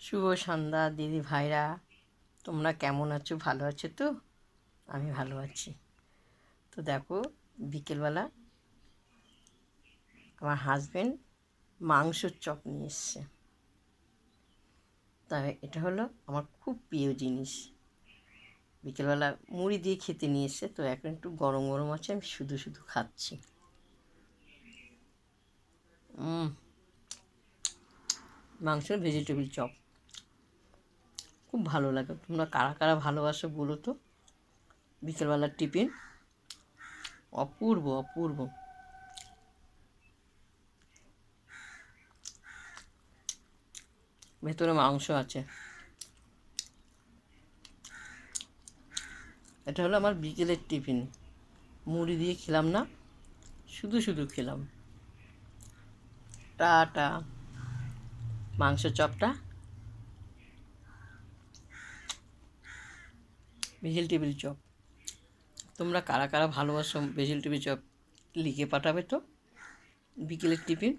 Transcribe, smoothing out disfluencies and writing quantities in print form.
শুভ সন্ধ্যা দিদি ভাইরা, তোমরা কেমন আছো? ভালো আছো তো? আমি ভালো আছি। তো দেখো, বিকেলবেলা আমার হাজব্যান্ড মাংসর চপ নিয়ে এসছে। তবে এটা হলো আমার খুব প্রিয় জিনিস। বিকেলবেলা মুড়ি দিয়ে খেতে নিয়ে এসছে, তো এখন একটু গরম গরম আছে, আমি শুধু শুধু খাচ্ছি। মাংসের ভেজিটেবিল চপ খুব ভালো লাগে। তোমরা কারা কারা ভালোবাসো বলো তো? বিকেলবেলার টিফিন অপূর্ব অপূর্ব। ভেতরে মাংস আছে। এটা হলো আমার বিকেলের টিফিন। মুড়ি দিয়ে খেলাম না, শুধু শুধু খেলাম। টাটা। মাংস চপটা ভেজিটেবিল চপ। তোমরা কারা কারা ভালোবাসো ভেজিটেবিল চপ লিখে পাঠাবে তো। বিকেলের টিফিন